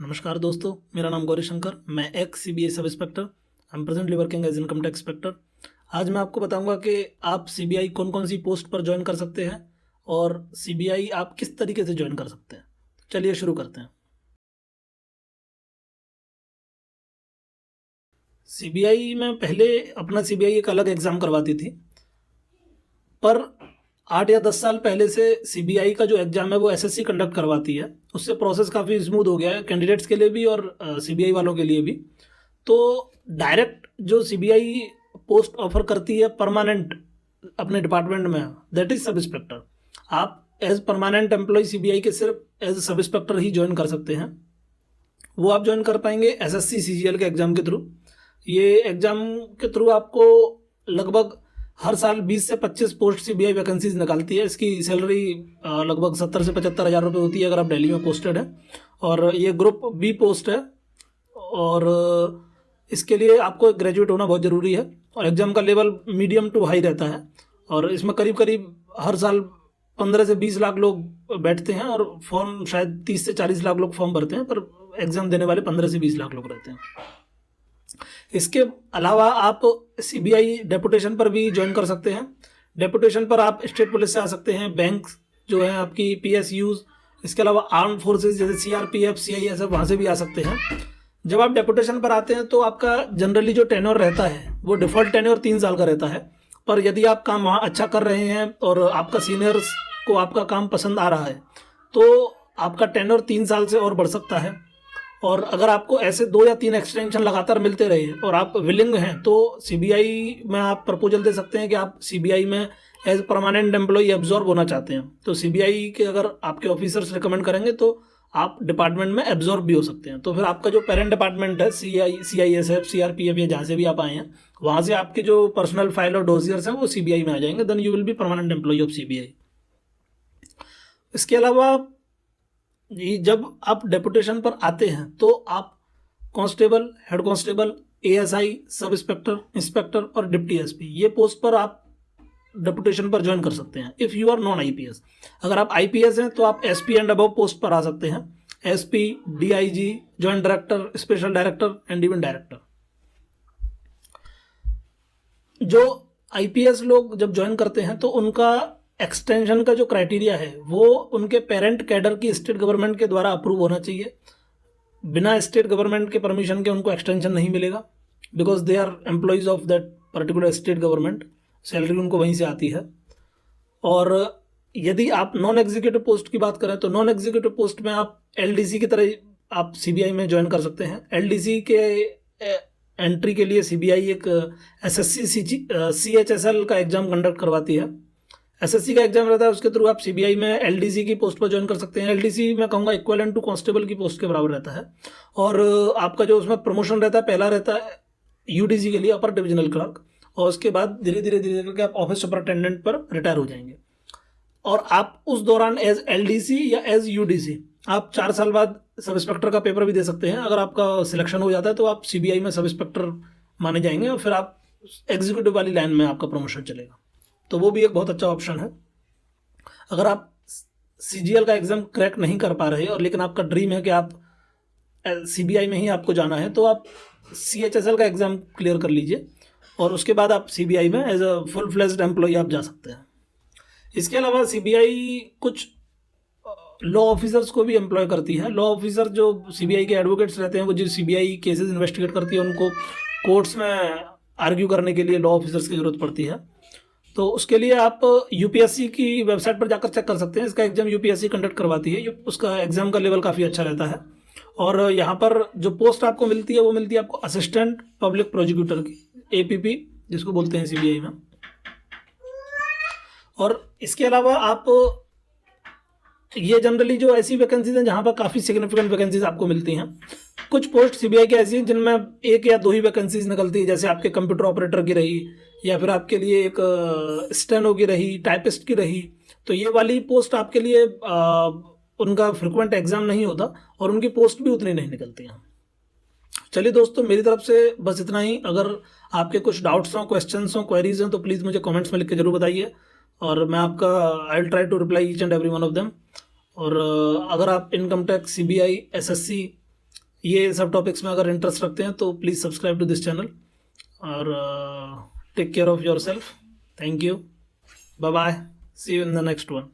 नमस्कार दोस्तों, मेरा नाम गौरी शंकर। मैं ex CBI sub inspector, I am presently working as income tax inspector. आज मैं आपको बताऊंगा कि आप सीबीआई कौन कौन सी पोस्ट पर ज्वाइन कर सकते हैं और सीबीआई आप किस तरीके से ज्वाइन कर सकते हैं। चलिए शुरू करते हैं। सीबीआई में पहले अपना सीबीआई एक अलग एग्ज़ाम करवाती थी, पर 8 या 10 साल पहले से सीबीआई का जो एग्ज़ाम है वो एसएससी कंडक्ट करवाती है। उससे प्रोसेस काफ़ी स्मूथ हो गया है कैंडिडेट्स के लिए भी और सीबीआई वालों के लिए भी। तो डायरेक्ट जो सीबीआई पोस्ट ऑफर करती है परमानेंट अपने डिपार्टमेंट में, दैट इज़ सब इंस्पेक्टर। आप एज परमानेंट एम्प्लॉय सीबीआई के सिर्फ एज सब इंस्पेक्टर ही ज्वाइन कर सकते हैं। वो आप ज्वाइन कर पाएंगे एसएससी सीजीएल के एग्ज़ाम के थ्रू। ये एग्ज़ाम के थ्रू आपको लगभग हर साल 20 से 25 पोस्ट सीबीआई वैकेंसीज निकालती है। इसकी सैलरी लगभग 70 से 75 हज़ार रुपये होती है अगर आप दिल्ली में पोस्टेड है, और ये ग्रुप बी पोस्ट है। और इसके लिए आपको ग्रेजुएट होना बहुत ज़रूरी है और एग्ज़ाम का लेवल मीडियम टू हाई रहता है। और इसमें करीब करीब हर साल 15 से 20 लाख लोग बैठते हैं और फॉर्म शायद 30 से 40 लाख लोग फॉर्म भरते हैं, पर एग्ज़ाम देने वाले 15 से 20 लाख लोग रहते हैं। इसके अलावा आप सीबीआई डेपुटेशन पर भी ज्वाइन कर सकते हैं। डेपुटेशन पर आप स्टेट पुलिस से आ सकते हैं, बैंक जो है आपकी पीएसयूज, इसके अलावा आर्म फोर्सेस जैसे सीआरपीएफ सीआईएसएफ, वहाँ से भी आ सकते हैं। जब आप डेपुटेशन पर आते हैं तो आपका जनरली जो टेन्योर रहता है वो डिफ़ॉल्ट टेन्योर 3 साल का रहता है, पर यदि आप काम वहाँ अच्छा कर रहे हैं और आपका सीनियर्स को आपका काम पसंद आ रहा है तो आपका टेन्योर 3 साल से और बढ़ सकता है। और अगर आपको ऐसे 2 या 3 एक्सटेंशन लगातार मिलते रहे और आप विलिंग हैं तो सीबीआई में आप प्रपोजल दे सकते हैं कि आप सीबीआई में एज परमानेंट एम्प्लॉय एब्जॉर्ब होना चाहते हैं। तो सीबीआई के अगर आपके ऑफिसर्स रिकमेंड करेंगे तो आप डिपार्टमेंट में एब्जॉर्ब भी हो सकते हैं। तो फिर आपका जो पेरेंट डिपार्टमेंट है सीआईएसएफ सीआरपीएफ या जहाँ से भी आप आए हैं, वहाँ से आपके जो पर्सनल फाइल और डोसियर्स हैं वो सीबीआई में आ जाएंगे। Then you will be permanent employ of CBI. इसके अलावा जब आप डेपुटेशन पर आते हैं तो आप constable, head constable, ASI, sub inspector, inspector और डिप्टी एसपी, ये पोस्ट पर आप डेपुटेशन पर ज्वाइन कर सकते हैं if you are non IPS. अगर आप आईपीएस हैं तो आप एसपी एंड अबव पोस्ट पर आ सकते हैं। SP, DIG, joint director, special director and even director. जो आईपीएस लोग जब ज्वाइन करते हैं तो उनका एक्सटेंशन का जो क्राइटेरिया है वो उनके पेरेंट कैडर की स्टेट गवर्नमेंट के द्वारा अप्रूव होना चाहिए। बिना स्टेट गवर्नमेंट के परमिशन के उनको एक्सटेंशन नहीं मिलेगा, because they are employees of that particular state government. Salary उनको वहीं से आती है। और यदि आप नॉन एग्जीक्यूटिव पोस्ट की बात करें तो नॉन एग्जीक्यूटिव पोस्ट में आप एलडीसी की तरह आप सीबीआई में ज्वाइन कर सकते हैं। एलडीसी के एंट्री के लिए सीबीआई एक एसएससी सीएचएसएल का एग्ज़ाम कंडक्ट करवाती है। एसएससी का एग्जाम रहता है, उसके थ्रू आप सीबीआई में एलडीसी की पोस्ट पर ज्वाइन कर सकते हैं। एलडीसी मैं कहूँगा इक्वलेंट टू कांस्टेबल की पोस्ट के बराबर रहता है। और आपका जो उसमें प्रमोशन रहता है, पहला रहता है यूडीसी के लिए अपर डिविजनल क्लर्क, और उसके बाद धीरे धीरे करके आप ऑफिस सुपरिटेंडेंट पर रिटायर हो जाएंगे। और आप उस दौरान एज एलडीसी या एज यूडीसी आप 4 साल बाद सब इंस्पेक्टर का पेपर भी दे सकते हैं। अगर आपका सिलेक्शन हो जाता है तो आप सीबीआई में सब इंस्पेक्टर माने जाएंगे और फिर आप एग्जीक्यूटिव वाली लाइन में आपका प्रमोशन चलेगा। तो वो भी एक बहुत अच्छा ऑप्शन है। अगर आप सीजीएल का एग्ज़ाम क्रैक नहीं कर पा रहे और लेकिन आपका ड्रीम है कि आप सीबीआई में ही आपको जाना है, तो आप सीएचएसएल का एग्ज़ाम क्लियर कर लीजिए और उसके बाद आप सीबीआई में as a full fledged employ आप जा सकते हैं। इसके अलावा सीबीआई कुछ लॉ ऑफिसर्स को भी एम्प्लॉय करती है। लॉ ऑफिसर जो सीबीआई के एडवोकेट्स रहते हैं, वो जो सीबीआई केसेस इन्वेस्टिगेट करती है, उनको कोर्ट्स में आर्ग्यू करने के लिए लॉ ऑफिसर्स की ज़रूरत पड़ती है। तो उसके लिए आप यूपीएससी की वेबसाइट पर जाकर चेक कर सकते हैं। इसका एग्ज़ाम यूपीएससी कंडक्ट करवाती है। उसका एग्ज़ाम का लेवल काफ़ी अच्छा रहता है। और यहाँ पर जो पोस्ट आपको मिलती है वो मिलती है आपको असिस्टेंट पब्लिक प्रोसिक्यूटर की, एपीपी जिसको बोलते हैं सीबीआई में। और इसके अलावा आप ये जनरली जो ऐसी वैकेंसीज हैं जहाँ पर काफ़ी सिग्निफिकेंट वैकेंसीज आपको मिलती हैं। कुछ पोस्ट सीबीआई की ऐसी हैं जिनमें 1 या 2 ही वैकेंसीज निकलती है, जैसे आपके कंप्यूटर ऑपरेटर की रही या फिर आपके लिए एक स्टेनो की रही, टाइपिस्ट की रही। तो ये वाली पोस्ट आपके लिए उनका फ्रिक्वेंट एग्जाम नहीं होता और उनकी पोस्ट भी उतनी नहीं निकलती हैं। चलिए दोस्तों, मेरी तरफ से बस इतना ही। अगर आपके कुछ डाउट्स हों, क्वेश्चंस हों, क्वेरीज हों तो प्लीज़ मुझे कमेंट्स में लिख के जरूर बताइए और मैं आपका I will try to reply each and every one of them. और अगर आप इनकम टैक्स, सीबीआई, एसएससी ये सब टॉपिक्स में अगर इंटरेस्ट रखते हैं तो please subscribe to this channel और take care of yourself. Thank you. Bye bye. See you in the next one.